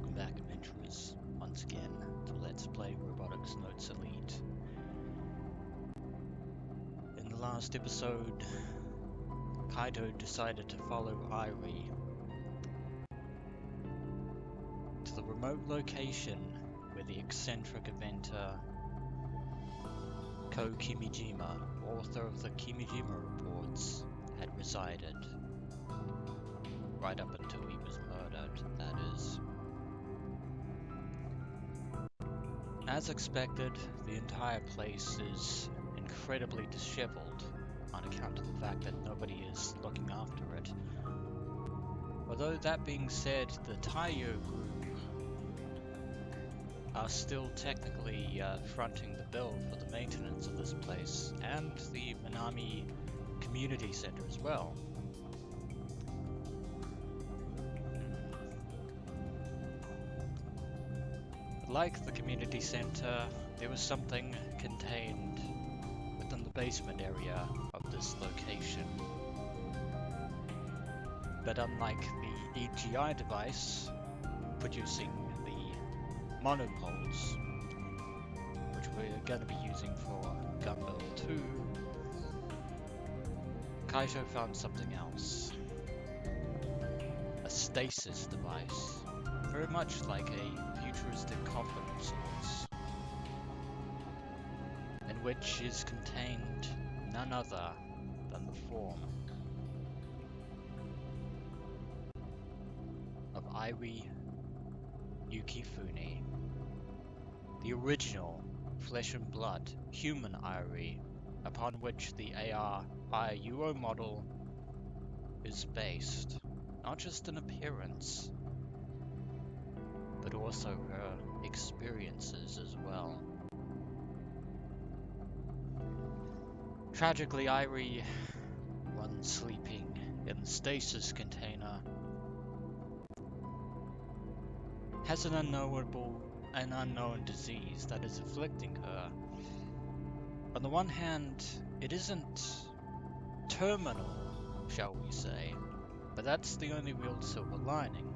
Welcome back, adventurers, once again to Let's Play Robotics Notes Elite. In the last episode, Kaito decided to follow Airi to the remote location where the eccentric inventor Kimijima, author of the Kimijima reports, had resided. Right up until he was murdered, that is. As expected, the entire place is incredibly disheveled on account of the fact that nobody is looking after it. Although that being said, the Taiyo group are still technically fronting the bill for the maintenance of this place, and the Minami Community Center as well. Like the community center, there was something contained within the basement area of this location. But unlike the EGI device producing the monopoles, which we're going to be using for Gumball 2, Kaito found something else. A stasis device, very much like a futuristic coffin of sorts, in which is contained none other than the form of Airi Yukifune, the original flesh and blood human Airi, upon which the Airi UO model is based, not just in appearance, but also her experiences as well. Tragically, Airi, one sleeping in the stasis container, has an unknown disease that is afflicting her. On the one hand, it isn't terminal, shall we say, but that's the only real silver lining.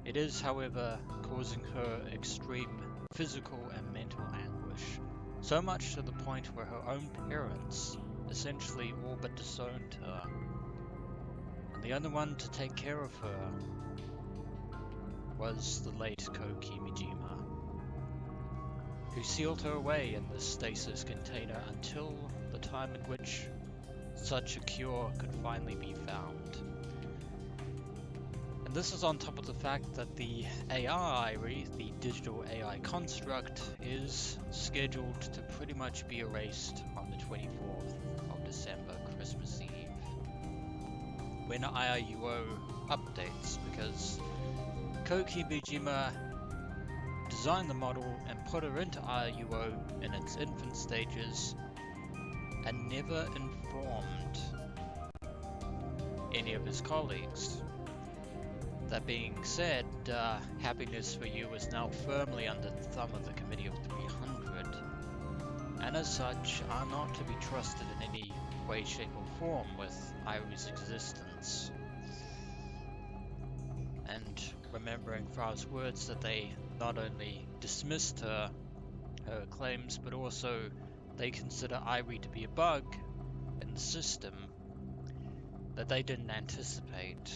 It is, however, causing her extreme physical and mental anguish, so much to the point where her own parents essentially all but disowned her. And the only one to take care of her was the late Kimijima, who sealed her away in the stasis container until the time in which such a cure could finally be found. And this is on top of the fact that the AI Airi, the digital AI construct, is scheduled to pretty much be erased on the 24th of December, Christmas Eve, when IIUO updates, because Kimijima designed the model and put her into IIUO in its infant stages and never informed any of his colleagues. That being said, Happiness for You is now firmly under the thumb of the Committee of 300, and as such are not to be trusted in any way, shape or form with Airi's existence. And remembering Fra's words that they not only dismissed her claims, but also they consider Airi to be a bug in the system that they didn't anticipate.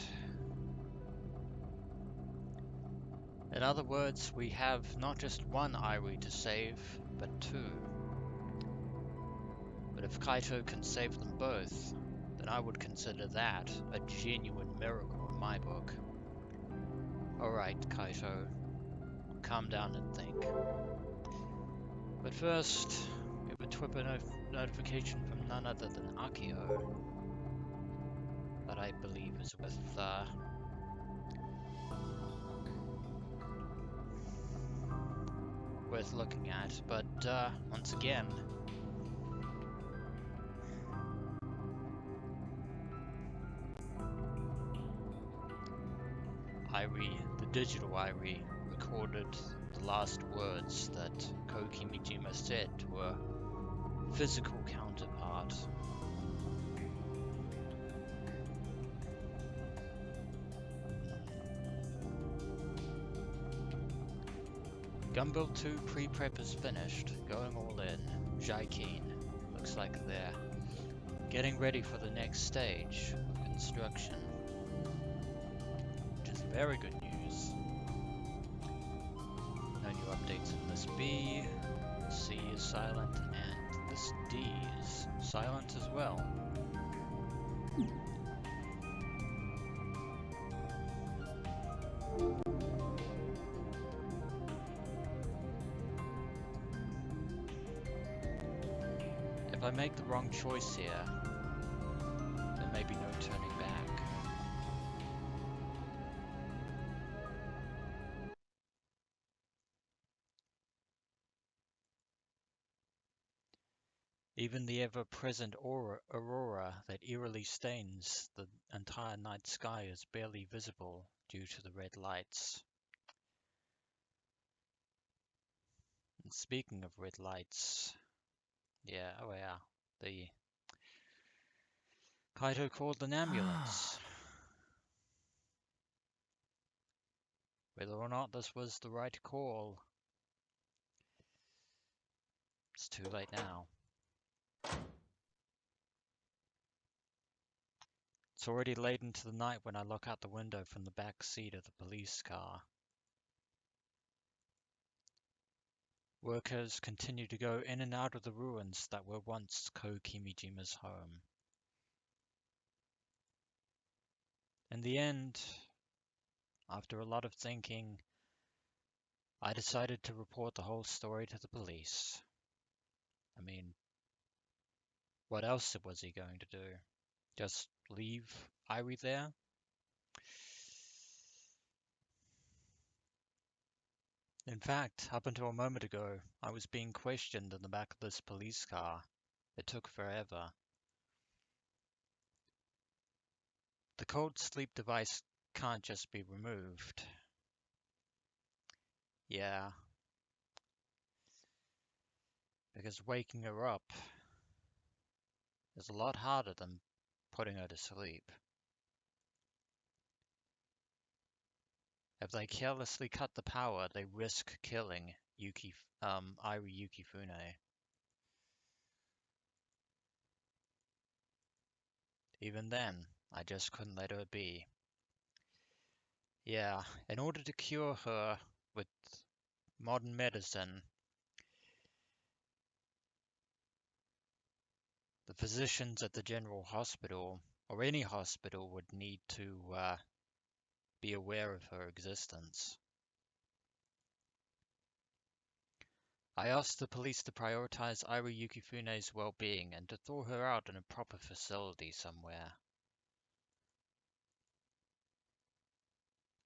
In other words, we have not just one Airi to save, but two. But if Kaito can save them both, then I would consider that a genuine miracle in my book. Alright, Kaito, calm down and think. But first, we have a Twitter notification from none other than Akio, that I believe is worth looking at, but once again, Airi, the digital Airi, recorded the last words that Kimijima said to her physical counterpart. Gunbuild 2 pre-prep is finished, going all in. Jai keen. Looks like they're getting ready for the next stage of construction, which is very good news. No new updates in this B. C is silent, and this D is silent as well. If I make the wrong choice here, there may be no turning back. Even the ever-present aurora that eerily stains the entire night sky is barely visible due to the red lights. And speaking of red lights, oh yeah, the Kaito called an ambulance. Whether or not this was the right call, it's too late now. It's already late into the night when I look out the window from the back seat of the police car. Workers continue to go in and out of the ruins that were once Ko Kimijima's home. In the end, after a lot of thinking, I decided to report the whole story to the police. I mean, what else was he going to do? Just leave Airi there? In fact, up until a moment ago, I was being questioned in the back of this police car. It took forever. The cold sleep device can't just be removed. Yeah, because waking her up is a lot harder than putting her to sleep. If they carelessly cut the power, they risk killing Airi Yukifune. Even then, I just couldn't let her be. Yeah, in order to cure her with modern medicine, the physicians at the general hospital, or any hospital, would need to be aware of her existence. I asked the police to prioritize Airi Yukifune's well-being and to thaw her out in a proper facility somewhere.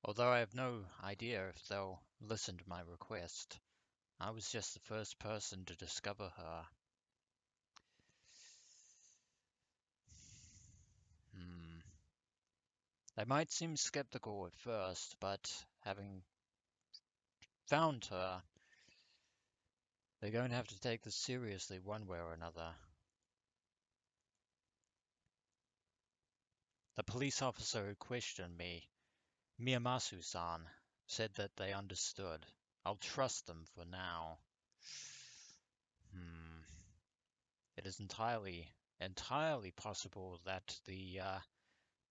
Although I have no idea if they'll listen to my request, I was just the first person to discover her. They might seem skeptical at first, but having found her, they're going to have to take this seriously one way or another. The police officer who questioned me, Miyamasu-san, said that they understood. I'll trust them for now. It is entirely possible that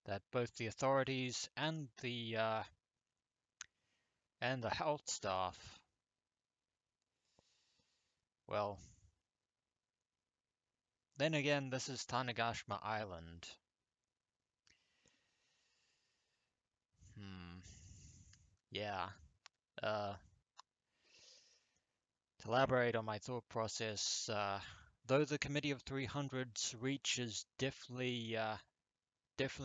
that both the authorities and the health staff, well, then again, this is Tanegashima Island. Yeah. To elaborate on my thought process, though the Committee of 300's reach is definitely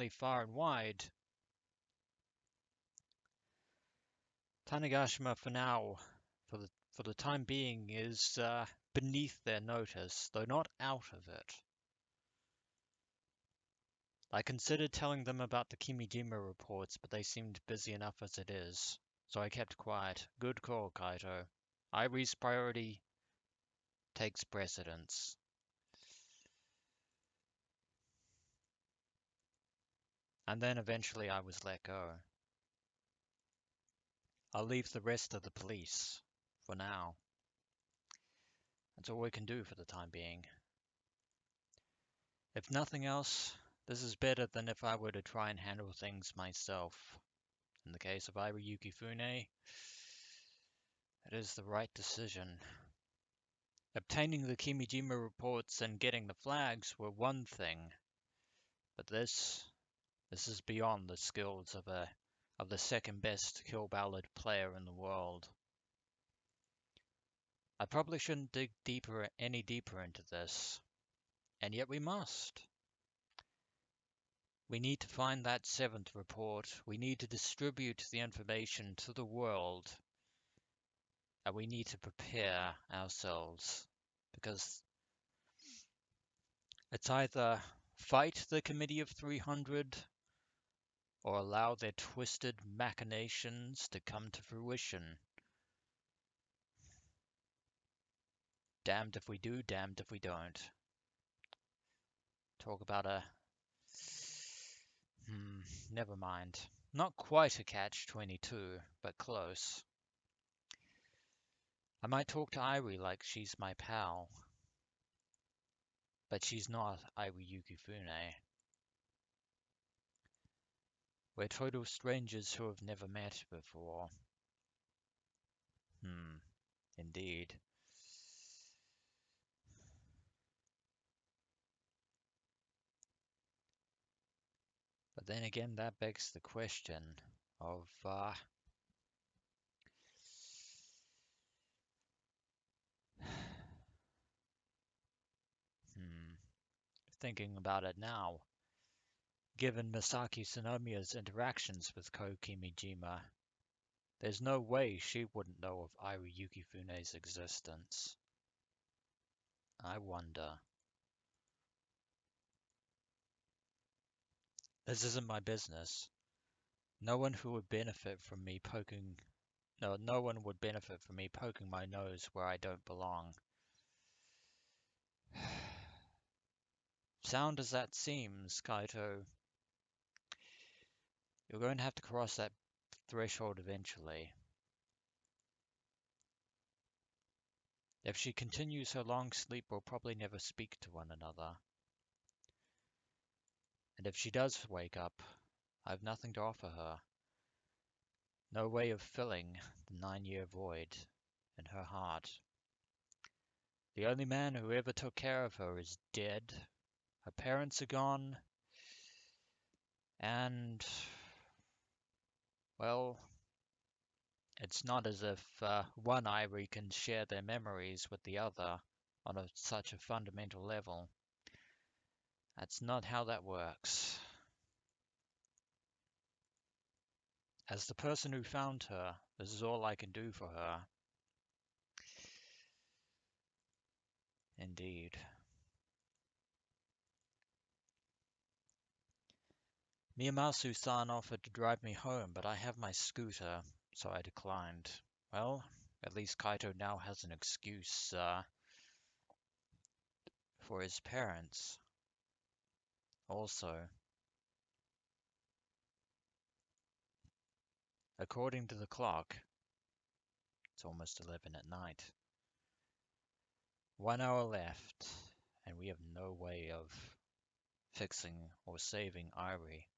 far and wide, Tanegashima for now, for the time being, is beneath their notice, though not out of it. I considered telling them about the Kimijima reports, but they seemed busy enough as it is, so I kept quiet. Good call, Kaito. Airi's priority takes precedence. And then eventually I was let go. I'll leave the rest to the police. for now. That's all we can do for the time being. If nothing else, this is better than if I were to try and handle things myself. In the case of Airi Yukifune, it is the right decision. Obtaining the Kimijima reports and getting the flags were one thing, but this is beyond the skills of the second best kill ballad player in the world. I probably shouldn't dig any deeper into this, and yet we must. We need to find that seventh report. We need to distribute the information to the world, and we need to prepare ourselves, because it's either fight the Committee of 300 or allow their twisted machinations to come to fruition. Damned if we do, damned if we don't. Talk about a... never mind. Not quite a catch-22, but close. I might talk to Airi like she's my pal, but she's not Airi Yukifune. We're total strangers who have never met before. Indeed. But then again, that begs the question of, thinking about it now, given Misaki Tsunomiya's interactions with Ko Kimijima, there's no way she wouldn't know of Airi Yukifune's existence. I wonder. This isn't my business. No one would benefit from me poking my nose where I don't belong. Sound as that seems, Kaito, you're going to have to cross that threshold eventually. If she continues her long sleep, we'll probably never speak to one another. And if she does wake up, I have nothing to offer her. No way of filling the 9-year void in her heart. The only man who ever took care of her is dead. Her parents are gone. And, well, it's not as if one Airi can share their memories with the other on such a fundamental level. That's not how that works. As the person who found her, this is all I can do for her. Indeed. Miyamasu-san offered to drive me home, but I have my scooter, so I declined. Well, at least Kaito now has an excuse for his parents. Also, according to the clock, it's almost 11 at night. 1 hour left, and we have no way of fixing or saving Airi.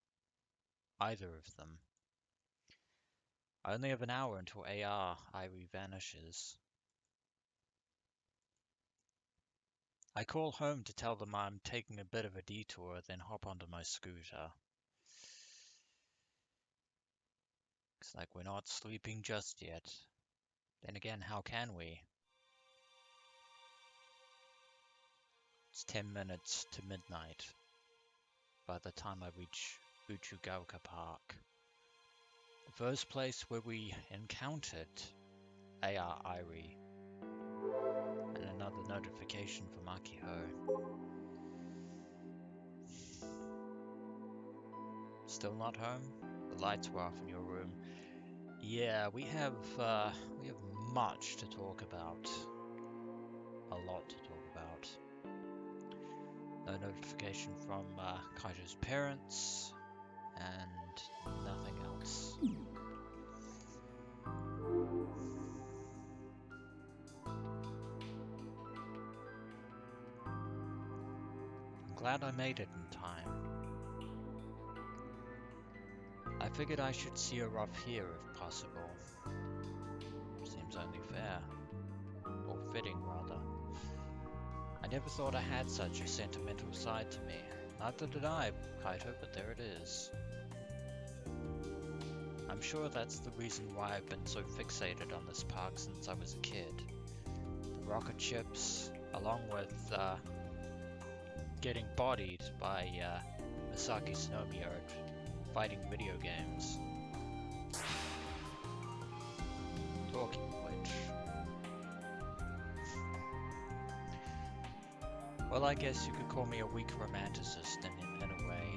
Either of them. I only have an hour until Airi vanishes. I call home to tell them I'm taking a bit of a detour, then hop onto my scooter. Looks like we're not sleeping just yet. Then again, how can we? It's 10 minutes to midnight by the time I reach Uchugaoka Park. The first place where we encountered Airi. And another notification from Akiho. Still not home? The lights were off in your room. Yeah, we have much to talk about. A lot to talk about. No notification from Kaito's parents, and nothing else. glad I made it in time. I figured I should see her off here if possible. Seems only fair. Or fitting, rather. I never thought I had such a sentimental side to me. Neither did I, Kaito, but there it is. I'm sure that's the reason why I've been so fixated on this park since I was a kid. The rocket ships, along with getting bodied by Misaki Tsunomiya at fighting video games. Talking of which... Well, I guess you could call me a weak romanticist in a way.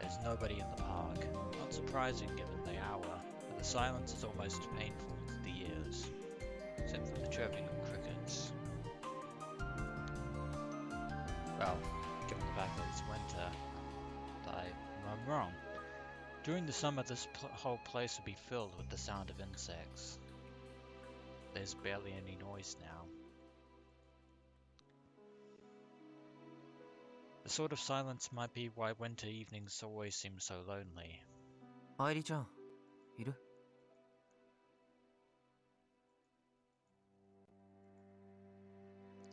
There's nobody in the park. Not surprising given the hour, but the silence is almost painful to the ears, except for the chirping of crickets. Well, given the fact that it's winter, I'm wrong. During the summer, this whole place would be filled with the sound of insects. There's barely any noise now. The sort of silence might be why winter evenings always seem so lonely. Airi-chan, iru?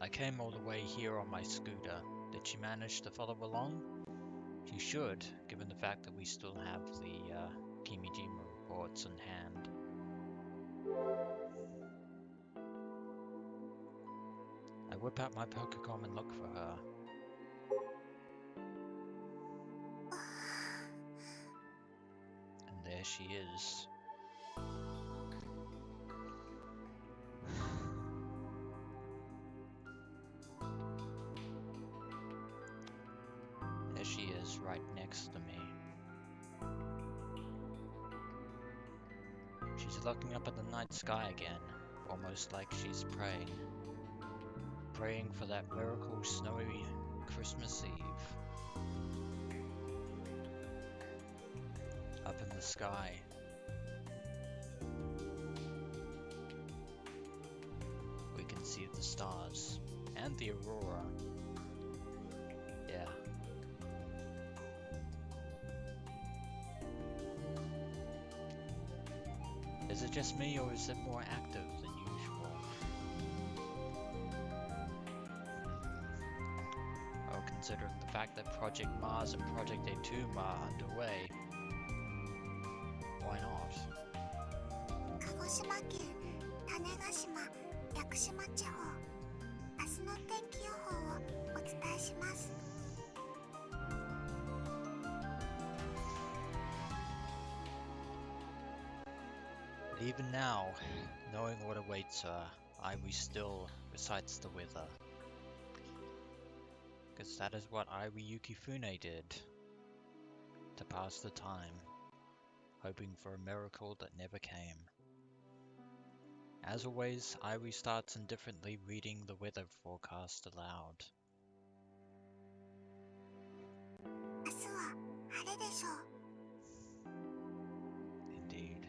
I came all the way here on my scooter. Did she manage to follow along? She should, given the fact that we still have the Kimijima reports in hand. I whip out my Pokecom and look for her. And there she is. There she is, right next to me. She's looking up at the night sky again, almost like she's praying. Praying for that miracle snowy Christmas Eve. Up in the sky. We can see the stars and the aurora. Yeah. Is it just me, or is it more active than usual? Oh, considering the fact that Project Mars and Project A2 are underway, why not? 鹿児島県種子島屋久島地方明日の天気予報をお伝えします But even now, knowing what awaits her, Airi still recites the weather. Because that is what Airi Yukifune did to pass the time, hoping for a miracle that never came. As always, Airi starts indifferently reading the weather forecast aloud. 明日は晴れでしょう Indeed.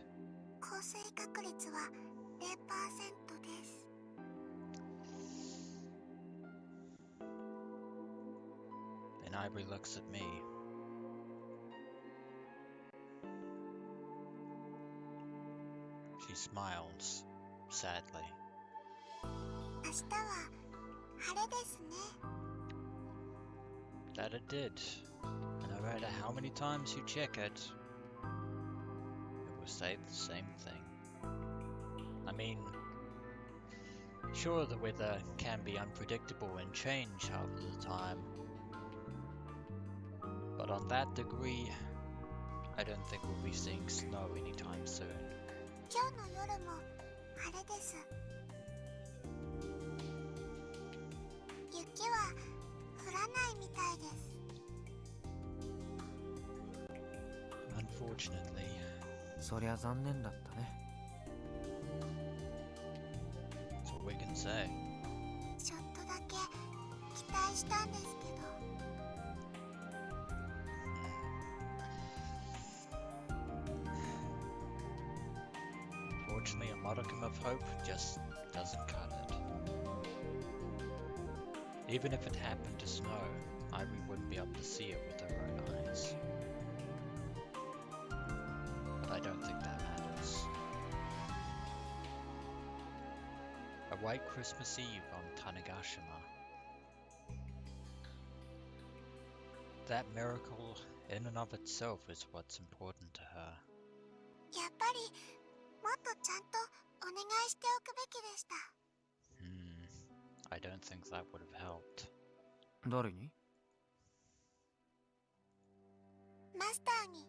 降水確率は 0% です Then Airi looks at me. She smiles, sadly. 明日は晴れですね That it did. And no matter how many times you check it, it will say the same thing. I mean, sure, the weather can be unpredictable and change half of the time, but on that degree, I don't think we'll be seeing snow anytime soon. 今日の夜も晴れです雪は降らないみたいです Unfortunately. そりゃ残念だったね。 That's all we can say. ちょっとだけ期待したんですけど Fortunately, a modicum of hope just doesn't cut it. Even if it happened to snow, Airi wouldn't be able to see it with her own eyes. But I don't think that matters. A white Christmas Eve on Tanegashima. That miracle in and of itself is what's important to her. やっぱりもっとちゃんとお願いしておくべきでした。I don't think that would have helped. 誰に？マスターに。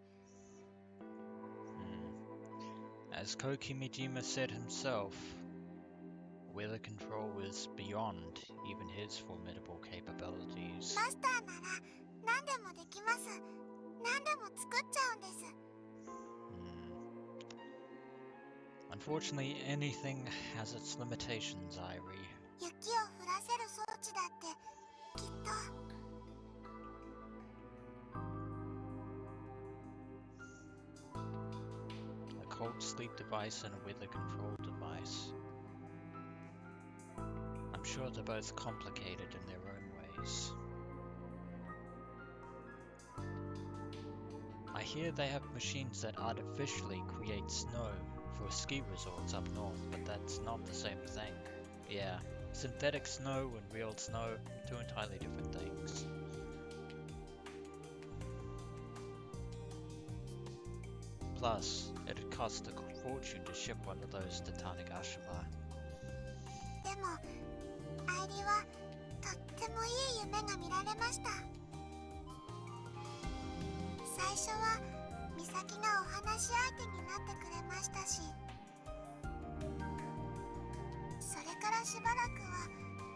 As Kokimijima said himself, weather control is beyond even his formidable capabilities. マスターなら何でもできます。何でも作っちゃうんです。Unfortunately, anything has its limitations, Airi. 雪を降らせる装置だってきっと。A cold sleep device and a weather control device. I'm sure they're both complicated in their own ways. I hear they have machines that artificially create snow for ski resorts up north, but that's not the same thing. Yeah, synthetic snow and real snow, two entirely different things. Plus, it'd cost a fortune to ship one of those to Tanegashima. でも、アイリはとってもいい夢が見られました。最初は美咲がお話し相手になってくれましたし、それからしばらくは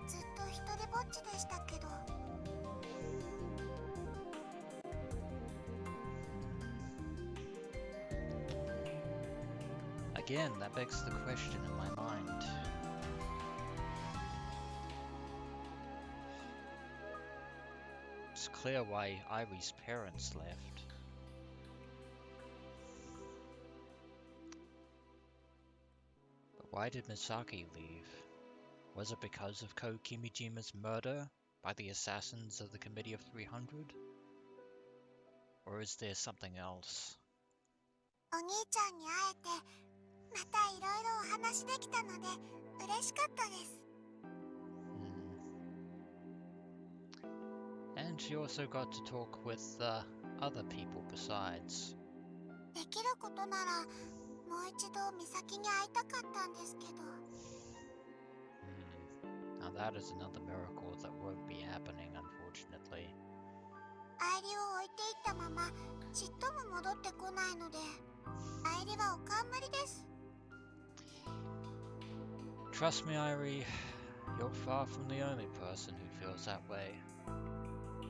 ずっと一人ぼっちでしたけど。Again, that begs the question in my mind. It's clear why Airi's parents left. But why did Misaki leave? Was it because of Kokimijima's murder by the assassins of the Committee of 300? Or is there something else? お兄ちゃんに会えて、またいろいろお話できたので嬉しかったです。And she also got to talk with other people besides. できることならもう一度美咲に会いたかったんですけど。Now that is another miracle that won't be happening, unfortunately. アイリを置いていったままちっとも戻ってこないので、アイリはおかんむりです。Trust me, Airi, you're far from the only person who feels that way.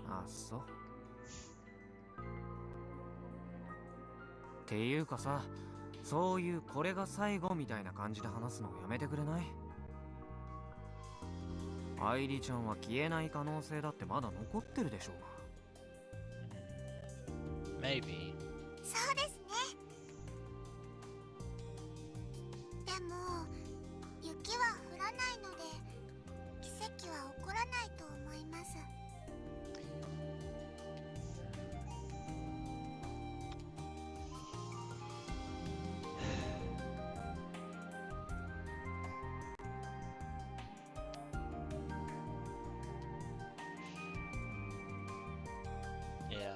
あ、そう。っていうかさ、そういうこれが最後みたいな感じで話すのやめてくれない？愛梨ちゃんは消えない可能性だってまだ残ってるでしょうが。Maybe. そうですね。でも雪は降らないので奇跡は起こらないと思います。Yeah.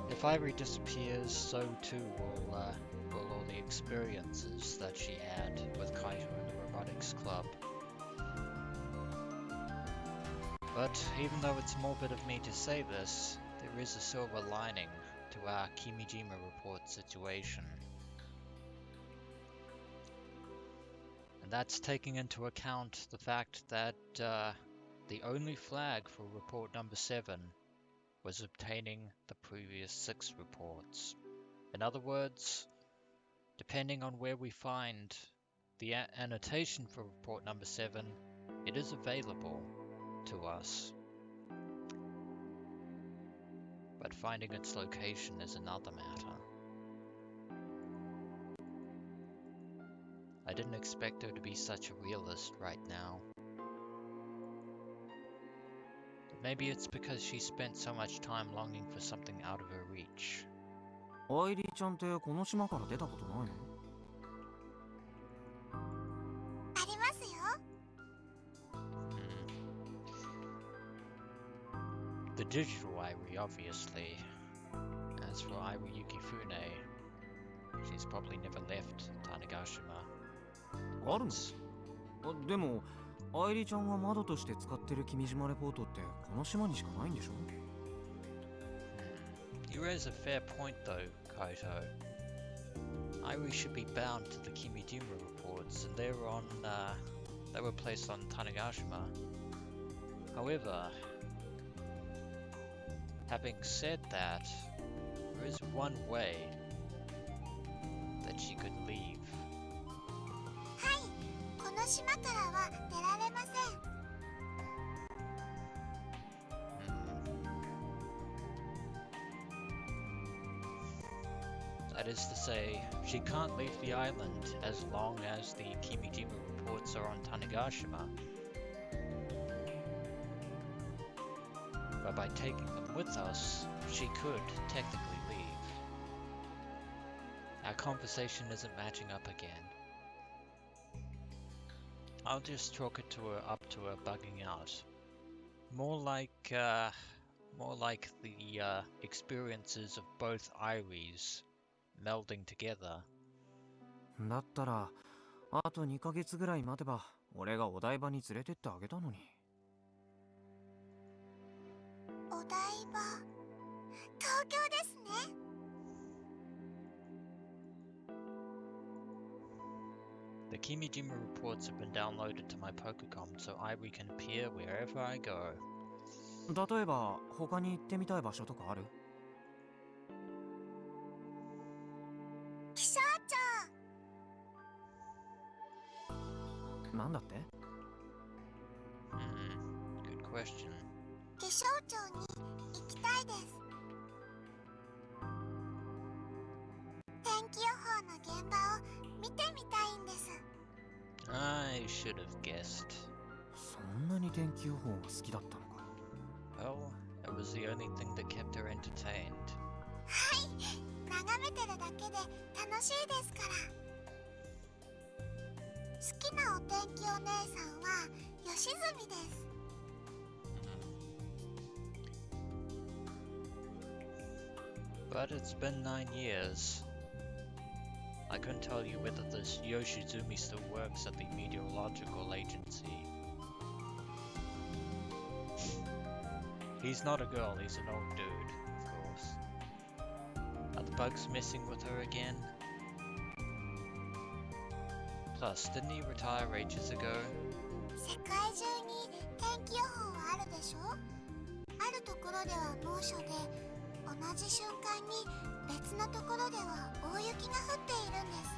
If Airi disappears, so too will all the experiences that she had with Kaito in the Robotics Club. But even though it's morbid of me to say this, there is a silver lining to our Kimijima report situation. And that's taking into account the fact that the only flag for report number 7 was obtaining the previous 6 reports. In other words, depending on where we find the annotation for report number 7, it is available to us. But finding its location is another matter. I didn't expect her to be such a realist right now. Maybe it's because she spent so much time longing for something out of her reach. アイリーちゃんってこの島から出たことないの？ありますよ。The digital Airi, obviously. As for Airi Yukifune, she's probably never left Tanegashima あるの？ once. でもアイリーちゃんが窓として使ってる君島レポートってこの島にしかないんでしょ？ You raise a fair point though, Kaito. Airi should be bound to the Kimijima reports, and they were placed on Tanegashima. However, having said that, there is one way that she could leave. はい、この島からは出られません。That is to say, she can't leave the island as long as the Kimijima reports are on Tanegashima. But by taking them with us, she could technically leave. Our conversation isn't matching up again. I'll just chalk it up to her bugging out. More like the experiences of both Airis melding together. だったらあと2ヶ月ぐらい待てば俺がお台場に連れてってあげたのに。お台場、東京ですね。The Kimijima reports have been downloaded to my Pokecom, so Airi can appear wherever I go. 例えば他に行ってみたい場所とかある？気象庁。なんだって？ Good question. 気象庁に行きたいです。天気予報の現場を見てみたいんです。I should have guessed. そんなに天気予報が好きだったのか。 Well, it was the only thing that kept her entertained. はい、眺めてるだけで楽しいですから。好きなお天気お姉さんは吉住です。But it's been 9 years. I couldn't tell you whether this Yoshizumi still works at the meteorological agency. He's not a girl, he's an old dude, of course. Are the bugs messing with her again? Plus, didn't he retire ages ago? 世界中に天気予報はあるでしょ。あるところでは猛暑で、同じ瞬間に別のところでは大雪が降っているんです。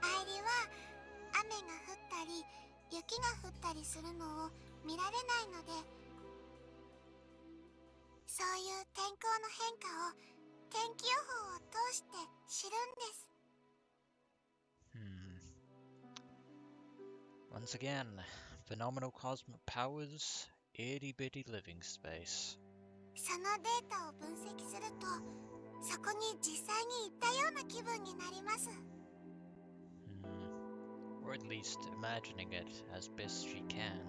アイリは雨が降ったり雪が降ったりするのを見られないので、そういう天候の変化を天気予報を通して知るんです。Once again, phenomenal cosmic powers, itty bitty living space. そのデータを分析すると、そこに実際に行ったような気分になります。Or at least imagining it as best she can.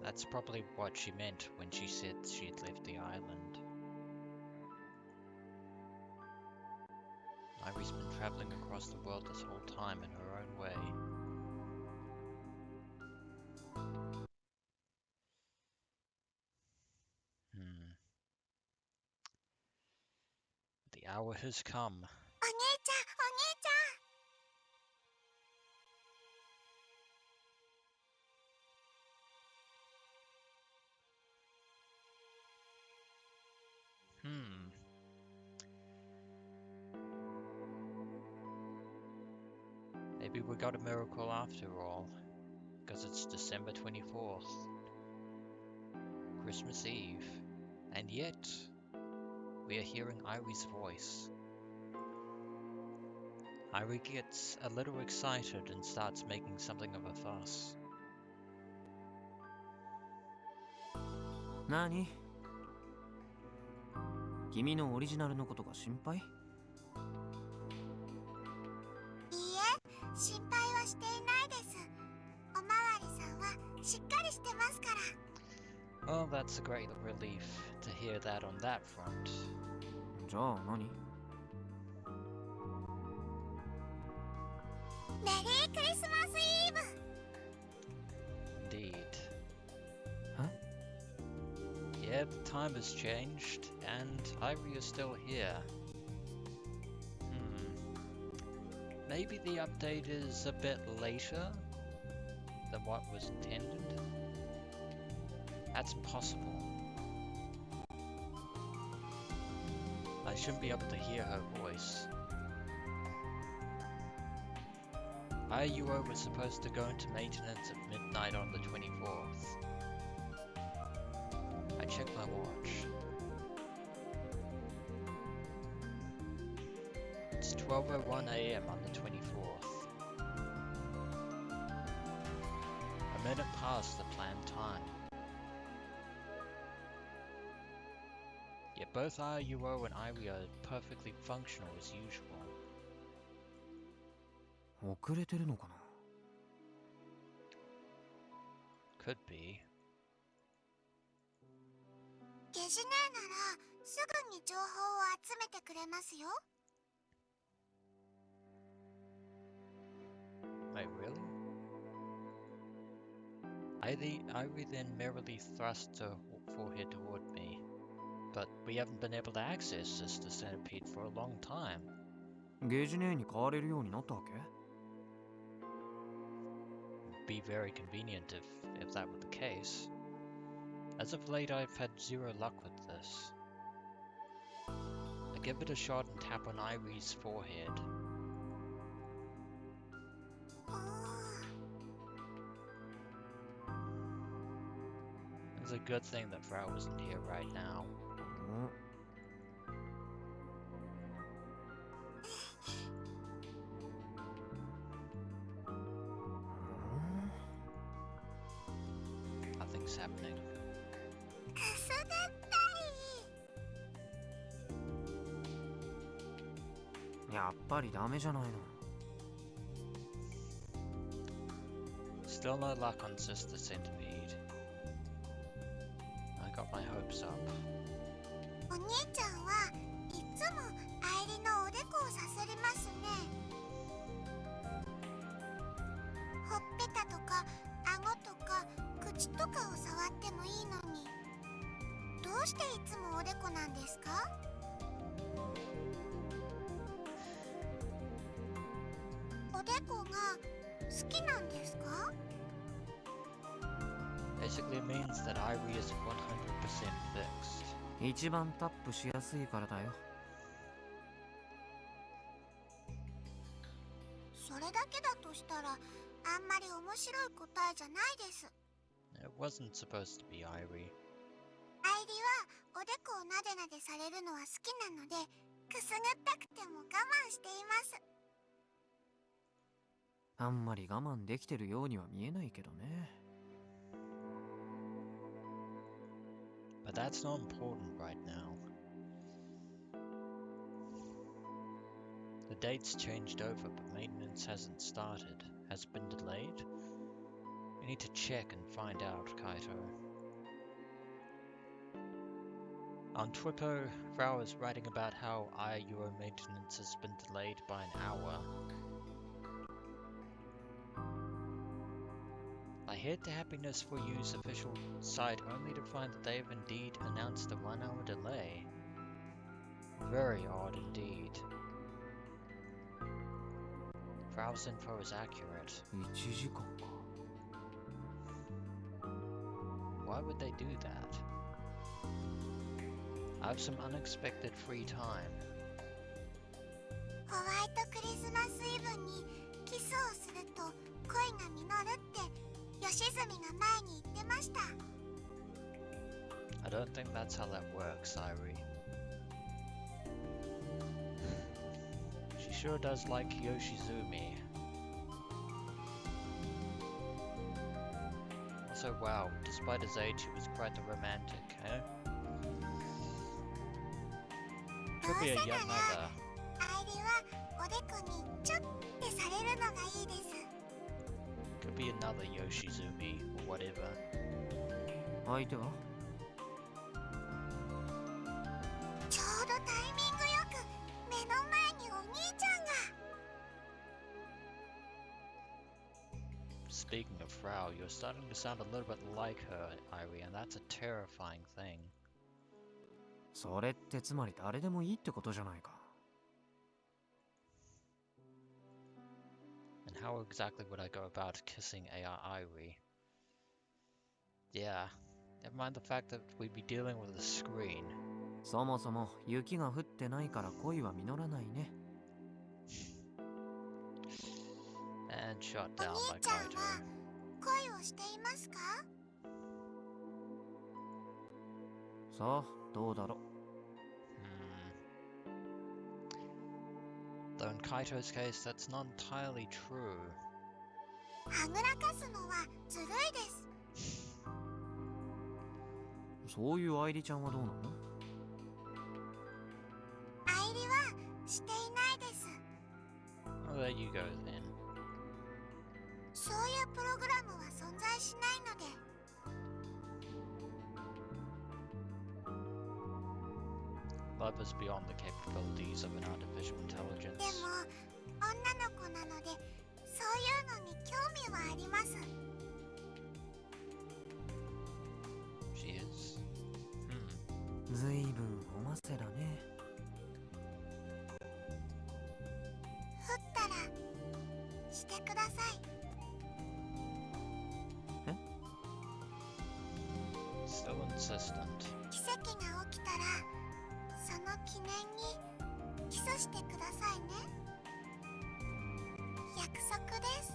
That's probably what she meant when she said she'd left the island. Airi's been traveling across the world this whole time in her own way. The hour has come. お姉ちゃん、お姉ちゃん。Maybe we got a miracle after all, because it's December 24th, Christmas Eve, and yet we are hearing Airi's voice. Airi gets a little excited and starts making something of a fuss. 何？君のオリジナルのことが心配？いいえ、心配はしていないです。おまわりさんはしっかりしてますから。 Well, that's a great relief to hear that on that front. じゃあ何？メリークリスマスイブ。 Indeed. Huh? Yeah, the time has changed, and Airi is still here. Maybe the update is a bit later than what was intended? That's impossible. I shouldn't be able to hear her voice. IUO was supposed to go into maintenance at midnight on the 24th. I checked my watch. It's 12:01 AM on the 24th. A minute past the planned time. Yet both IUO and Airi are perfectly functional as usual. 遅れてるのかな？ Could be. ゲジネーならすぐに情報を集めてくれますよ。 Wait, really? Airi then merrily thrust her forehead toward me. But we haven't been able to access Sister Centipede for a long time. ゲジネーに変われるようになったわけ？ It'd be very convenient if that were the case. As of late, I've had zero luck with this. I give it a shot and tap on Airi's forehead. おー、 It's a good thing that Frau isn't here right now. うん。 Nothing's happening. くすぐったい。 やっぱりダメじゃないの。 Still no luck on Sister Centipede. I got my hopes up. お兄ちゃんはいつもアイリのおでこをさすりますね。ほっぺたとか顎とか口とかを触ってもいいのに、どうしていつもおでこなんですか？ おでこが好きなんですか？ Basically, it means that Airi is 100% fixed. 一番タップしやすいからだよ。 それだけだとしたらあんまり面白い答えじゃないです。 It wasn't supposed to be Airi. アイリはおでこをなでなでされるのは好きなので、くすぐったくても我慢しています。 あんまり我慢できてるようには見えないけどね。 But that's not important right now. The date's changed over, but maintenance hasn't started. Has it been delayed? We need to check and find out, Kaito. On Twitter, Frau is writing about how IUO maintenance has been delayed by an hour. I head to Happiness for You's official site only to find that they have indeed announced a 1-hour delay. Very odd indeed. Frau's info is accurate. 1時間か。 Why would they do that? I have some unexpected free time. ホワイトクリスマスイブにキスをすると恋が実るって吉住が前に言ってました。 I don't think that's how that works, Airi. She sure does like Yoshizumi. Also, wow, despite his age, he was quite the romantic, eh? Could be a yet another. アイリはおでこにちょってされるのがいいです。 Could be another Yoshizumi, or whatever. 相手はちょうどタイミングよく目の前にお兄ちゃんが。 Speaking of Frau, you're starting to sound a little bit like her, Airi, and that's a terrifying thing. それってつまり誰でもいいってことじゃないか。 And how exactly would I go about kissing Airi? Yeah, never mind the fact that we'd be dealing with a screen. そもそも雪が降ってないから恋は実らないね。 And shot お down 兄 by ちゃん Kaito. は恋をしていますか？ さあどうだろう。 Though in Kaito's case, that's not entirely true. はぐらかすのはずるいです。 そういう愛梨ちゃんはどうなの？ アイリはしていないです。 Well, there you go then. そういうプログラムは存在しないので。 Love is beyond the capabilities of an artificial で intelligence. も女の子なのでそういうのに興味はあります。 She is. ずいぶんおませだね。 降ったらしてください。 Still insistent. 奇跡が起きたらその記念にキスしてくださいね。約束です。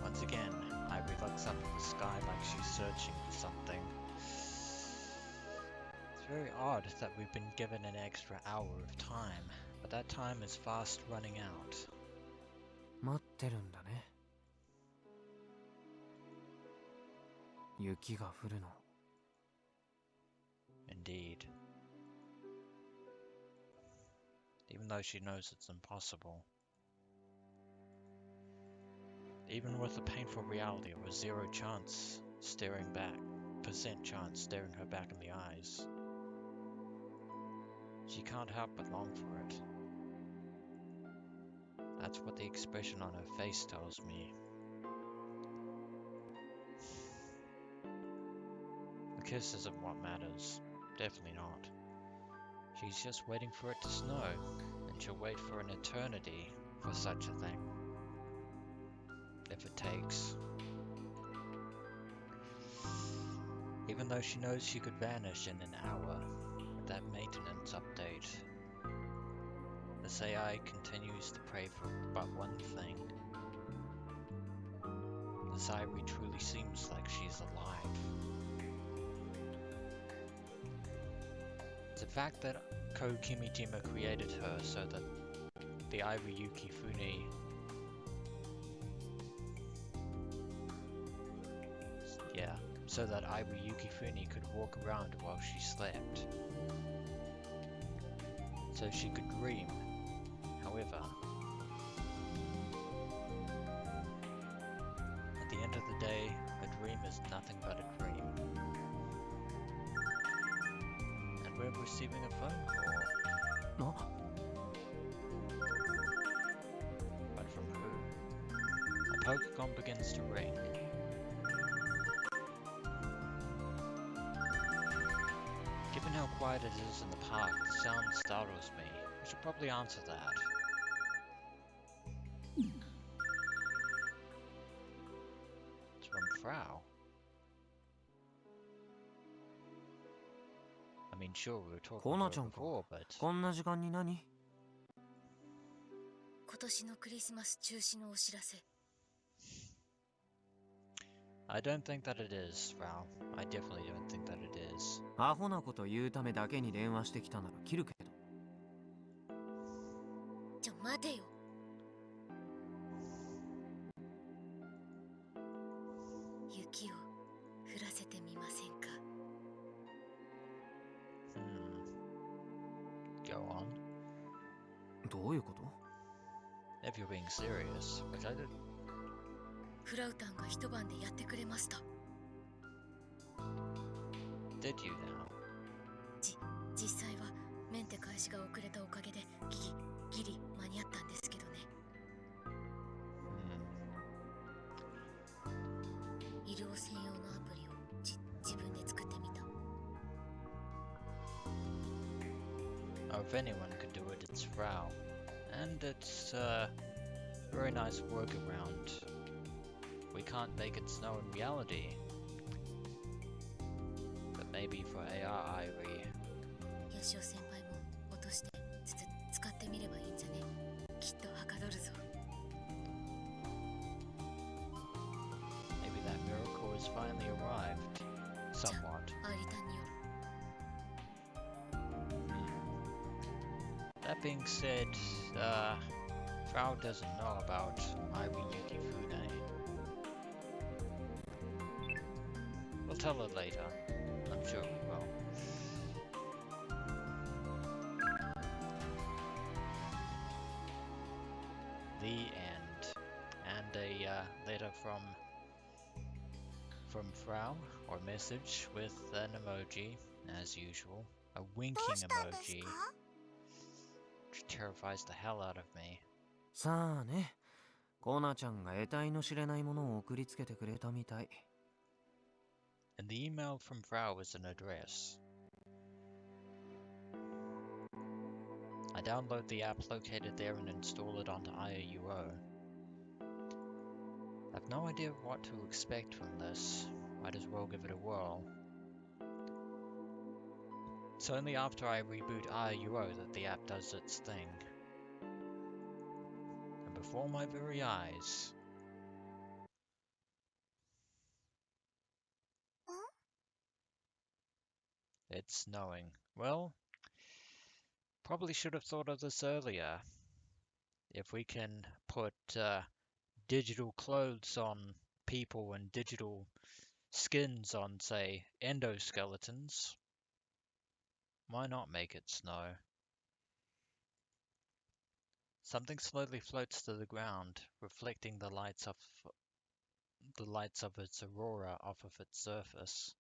Once again, Airi looks up at the sky like she's searching for something. It's very odd that we've been given an extra hour of time, but that time is fast running out. 待ってるんだね。雪が降るの。 Indeed. Even though she knows it's impossible. Even with the painful reality of a 0% chance staring her back in the eyes. She can't help but long for it. That's what the expression on her face tells me. The kiss isn't what matters. Definitely not. She's just waiting for it to snow, and she'll wait for an eternity for such a thing. If it takes. Even though she knows she could vanish in an hour with that maintenance update. This AI continues to pray for but one thing. This Airi truly seems like she's alive. The fact that Ko Kimijima created her so that the Airi Yukifune so that Airi Yukifune could walk around while she slept. So she could dream. However, at the end of the day, a dream is nothing but a dream. And we're receiving a phone call. No. But from who? A Pokemon begins to ring. Given how quiet it is in the park, the sound startles me. I should probably answer that. It's from Frau. I mean, sure, we were talking to her コナちゃんか。 before, but こんな時間に何？今年のクリスマス中止のお知らせ。I don't think that it is, Frau. I definitely don't think that it is. アホなこと言うためだけに電話してきたなら切るけど。ちょ待てよ。雪を降らせてみませんか。Go on. どういうこと？ If you're being serious, which I did. フラウタンが一晩でやってくれました。Did you now? 実際はメンテ開始が遅れたおかげでギリ間に合ったんですけどね。医療専用のアプリを自分で作ってみた。Oh, if anyone could do it, it's Frau. And it's a very nice workaround. We can't make it snow in reality. But maybe for AR Airi. ヤシオ先輩も落として使ってみればいいんじゃね。きっとはかどるぞ。Maybe that miracle has finally arrived. Somewhat. アイリタンによる。That being said, Frau doesn't know about Airi Yukifune. We'll tell her later. I'm sure we will. The end. And a letter from Frau, or message with an emoji, as usual. A ど winking うしたんです emoji, か？ which terrifies the hell out of me. さあね。コナちゃんが得体の知れないものを送りつけてくれたみたい。And the email from Frau is an address. I download the app located there and install it onto IOUO. I've no idea what to expect from this. Might as well give it a whirl. It's only after I reboot IOUO that the app does its thing. And before my very eyes... It's snowing. Well, probably should have thought of this earlier. If we can put digital clothes on people and digital skins on, say, endoskeletons, why not make it snow? Something slowly floats to the ground, reflecting the lights of its aurora off of its surface.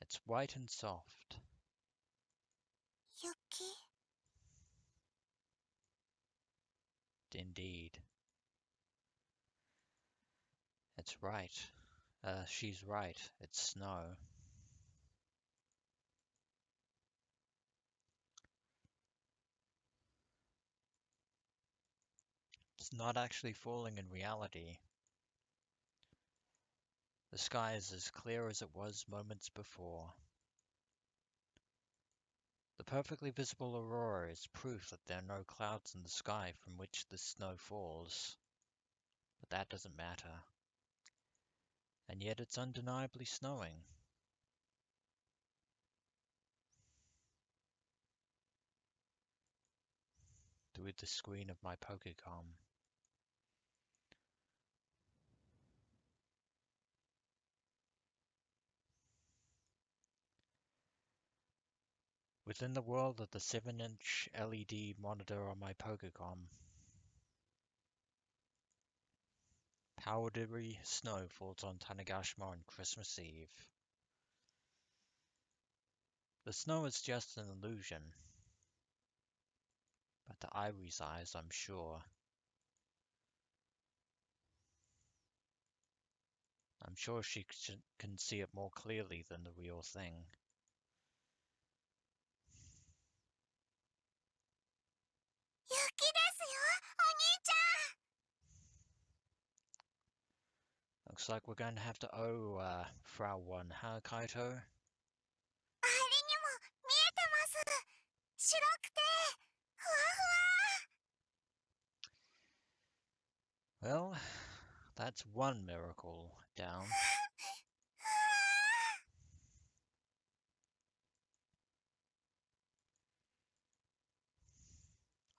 It's white and soft. 雪？ Indeed. It's right. She's right. It's snow. It's not actually falling in reality. The sky is as clear as it was moments before. The perfectly visible aurora is proof that there are no clouds in the sky from which the snow falls. But that doesn't matter. And yet it's undeniably snowing. Through the screen of my Pokecom. Within the world of the 7-inch LED monitor on my Pokecom, powdery snow falls on Tanegashima on Christmas Eve. The snow is just an illusion, but to Airi's eyes, I'm sure. I'm sure she can see it more clearly than the real thing. 雪ですよ、お兄ちゃん。 Looks like we're going to have to owe Frau one, huh, Kaito? アイリにも見えてます。白くてふわふわ。 Well, That's one miracle down.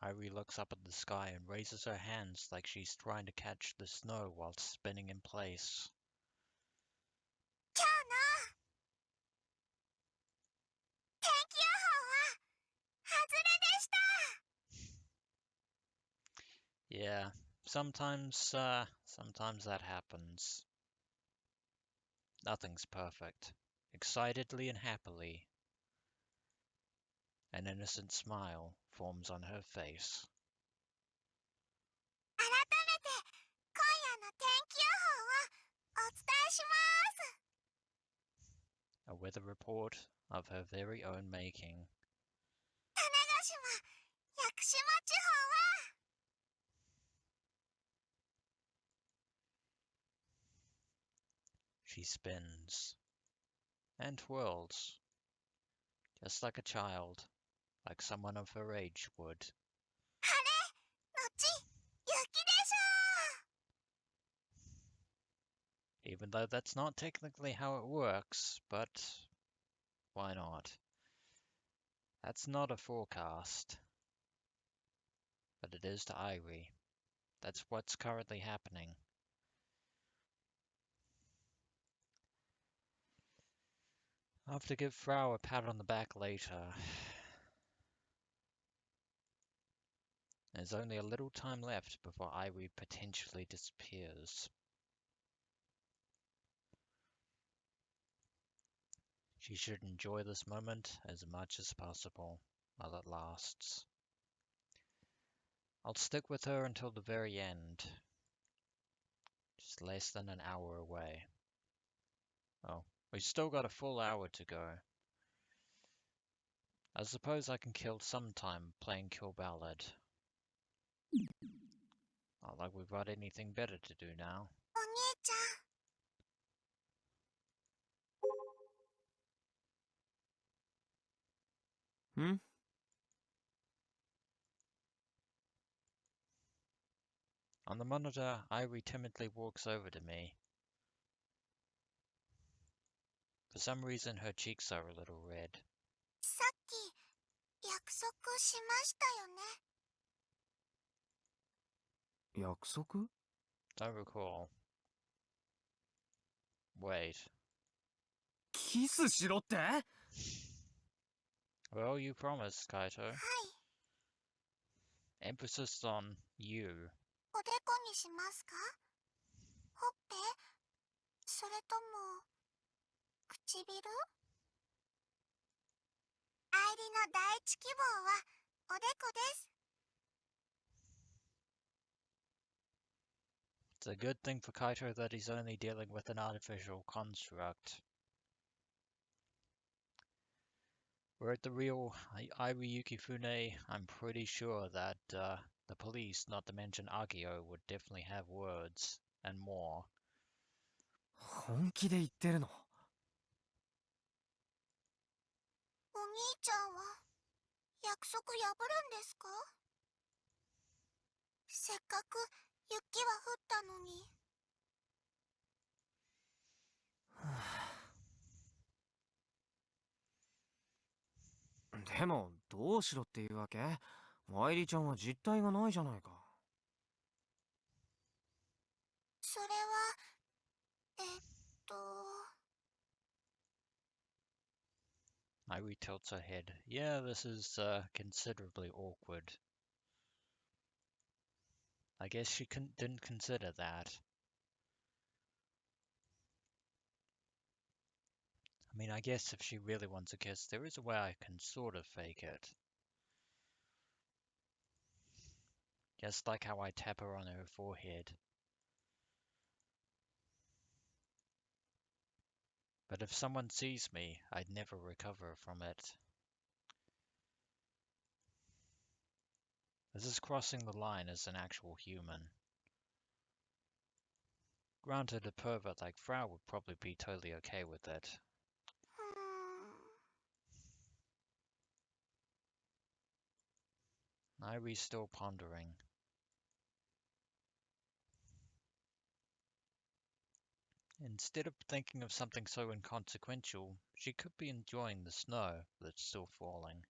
Airi looks up at the sky and raises her hands like she's trying to catch the snow while spinning in place. 今日の天気予報は外れでした。 Yeah, sometimes that happens. Nothing's perfect. Excitedly and happily, an innocent smile forms on her face. 改めて今夜の天気予報をお伝えします。 A weather report of her very own making. 種子島、屋久島地方は She spins and twirls, just like a child, like someone of her age would. 晴れのち雪でしょう。 Even though that's not technically how it works, but why not? That's not a forecast, but it is to Airi. That's what's currently happening. I'll have to give Frau a pat on the back later. There's only a little time left before Airi potentially disappears. She should enjoy this moment as much as possible while it lasts. I'll stick with her until the very end. Just less than an hour away. Oh, we've still got a full hour to go. I suppose I can kill some time playing Kill Ballad. Not like we've got anything better to do now. お兄ちゃん。ん？ On the monitor, Airi timidly walks over to me. For some reason, her cheeks are a little red. さっき約束しましたよね。約束？ Don't recall. Wait. キスしろって？ Well, you promised, Kaito. はい。 Emphasis on you. おでこにしますか？ほっぺ？それとも唇？愛理の第一希望はおでこです。 It's a good thing for Kaito that he's only dealing with an artificial construct. Were it the real Airi Yukifune, I'm pretty sure that the police, not to mention Agio, would definitely have words and more. 本気で言ってるの？お兄ちゃんは約束破るんですか？せっかく雪は降ったのに。でもどうしろっていうわけ？愛理ちゃんは実体がないじゃないか。それはAiri tilts her head. Yeah, this is considerably awkward. I guess she didn't consider that. I mean, I guess if she really wants a kiss, there is a way I can sort of fake it. Just like how I tap her on her forehead. But if someone sees me, I'd never recover from it. This is crossing the line as an actual human. Granted, a pervert like Frau would probably be totally okay with it. Airi's still pondering. Instead of thinking of something so inconsequential, she could be enjoying the snow that's still falling.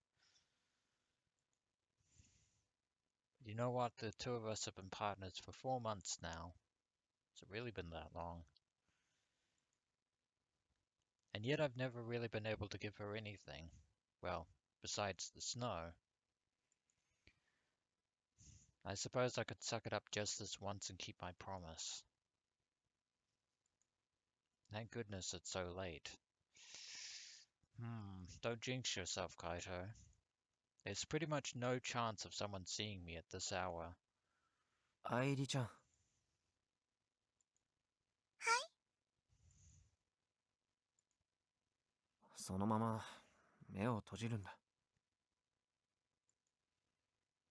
You know what? The two of us have been partners for 4 months now. Has it really been that long? And yet I've never really been able to give her anything. Well, besides the snow. I suppose I could suck it up just this once and keep my promise. Thank goodness it's so late. Don't jinx yourself, Kaito. There's pretty much no chance of someone seeing me at this hour. アイリちゃん、はい。そのまま目を閉じるんだ。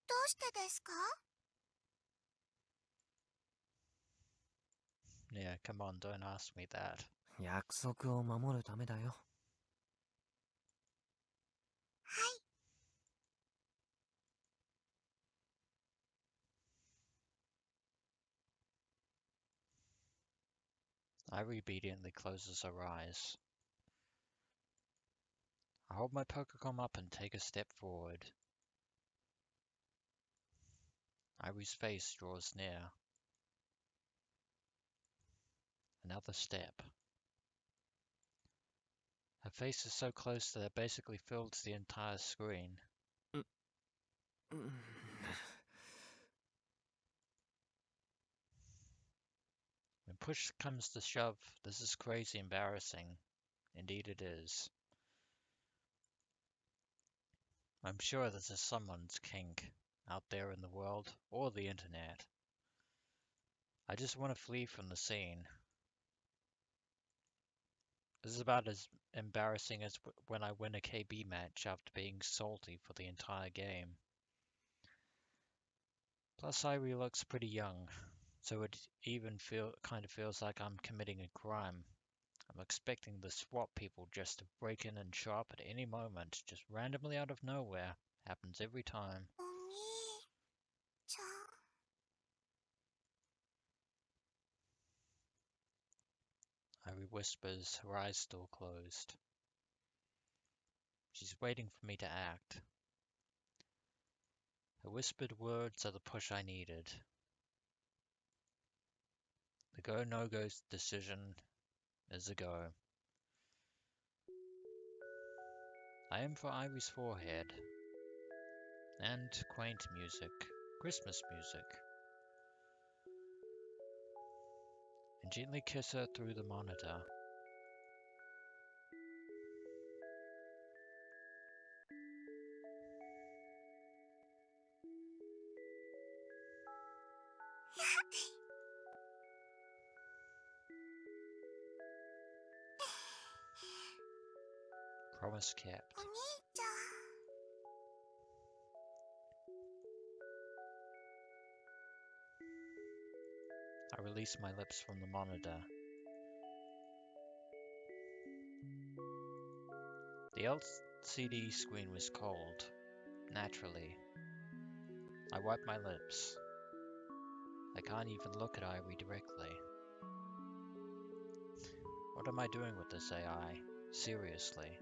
どうしてですか？ Yeah, come on, don't ask me that. 約束を守るためだよ。はい。Airi obediently closes her eyes. I hold my Pokecom up and take a step forward. Airi's face draws near. Another step. Her face is so close that it basically fills the entire screen. When push comes to shove, this is crazy embarrassing. Indeed it is. I'm sure this is someone's kink out there in the world or the internet. I just want to flee from the scene. This is about as embarrassing as when I win a KB match after being salty for the entire game. Plus Airi looks pretty young, so it even kind of feels like I'm committing a crime. I'm expecting the SWAT people just to break in and show up at any moment, just randomly out of nowhere. Happens every time. お兄ちゃん。Airi whispers, her eyes still closed. She's waiting for me to act. Her whispered words are the push I needed. The go no-go decision is a go. I aim for Airi's forehead. And quaint music. Christmas music. And gently kiss her through the monitor. Promise kept. お兄ちゃん。 I release my lips from the monitor. The LCD screen was cold. Naturally. I wipe my lips. I can't even look at Airi directly. What am I doing with this AI? Seriously.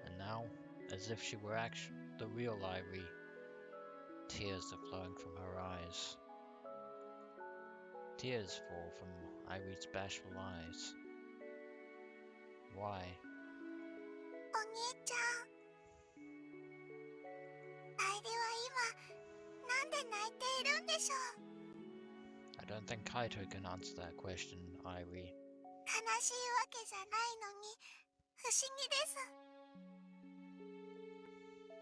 And now, as if she were actually the real Airi, tears are flowing from her eyes. Tears fall from Airi's bashful eyes. Why? お兄ちゃん。アイリは今なんで泣いているんでしょう。 I don't think Kaito can answer that question, Airi. 悲しいわけじゃないのに不思議です。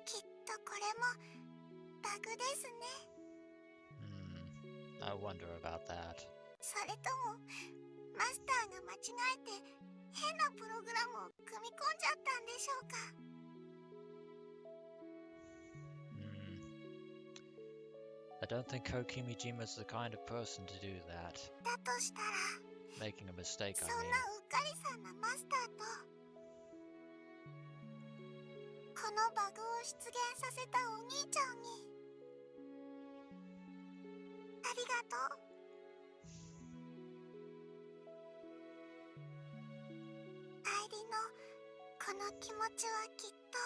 きっとこれもバグですね。 I wonder about that. それともマスターが間違えて変なプログラムを組み込んじゃったんでしょうか。 I don't think Kokimijima's the kind of person to do that. だとしたら Making a mistake, そ I んな mean. うっかりさんなマスターとこのバグを出現させたお兄ちゃんにありがとう。愛理のこの気持ちはきっと。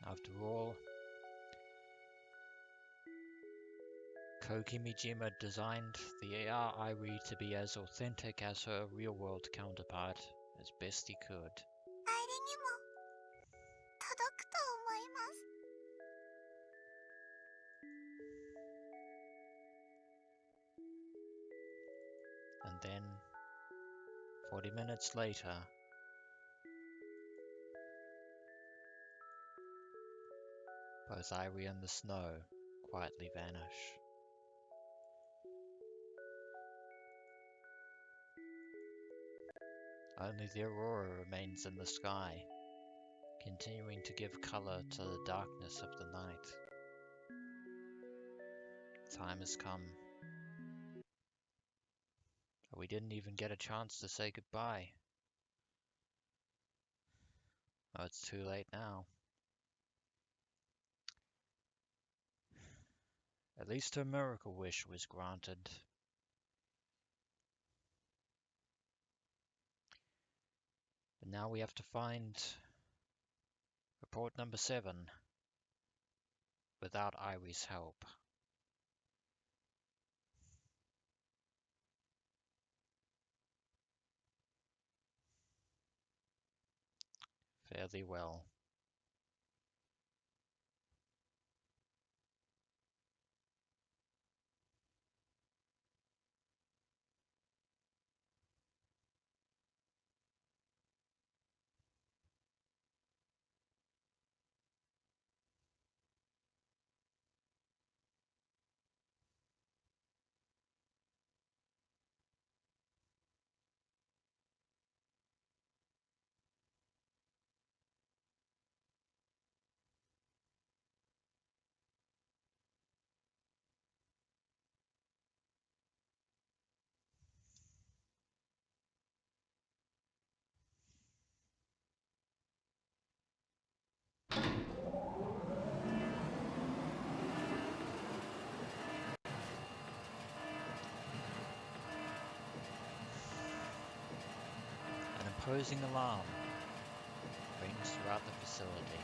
After all, Kokimijima designed the AI Airi to be as authentic as her real-world counterpart as best he could. 愛理にも届くと思います。 And then, 40 minutes later, both Airi and the snow quietly vanish. Only the aurora remains in the sky, continuing to give color to the darkness of the night. Time has come. We didn't even get a chance to say goodbye. Oh, it's too late now. At least her miracle wish was granted. But now we have to find report number 7 without Airi's help. Fare thee well. An imposing alarm rings throughout the facility.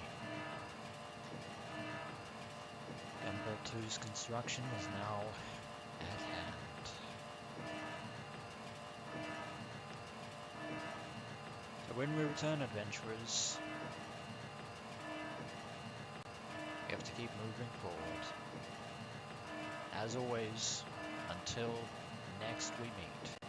Gunboat 2's construction is now at hand. So when we return, adventurers, we have to keep moving forward. As always, until next we meet.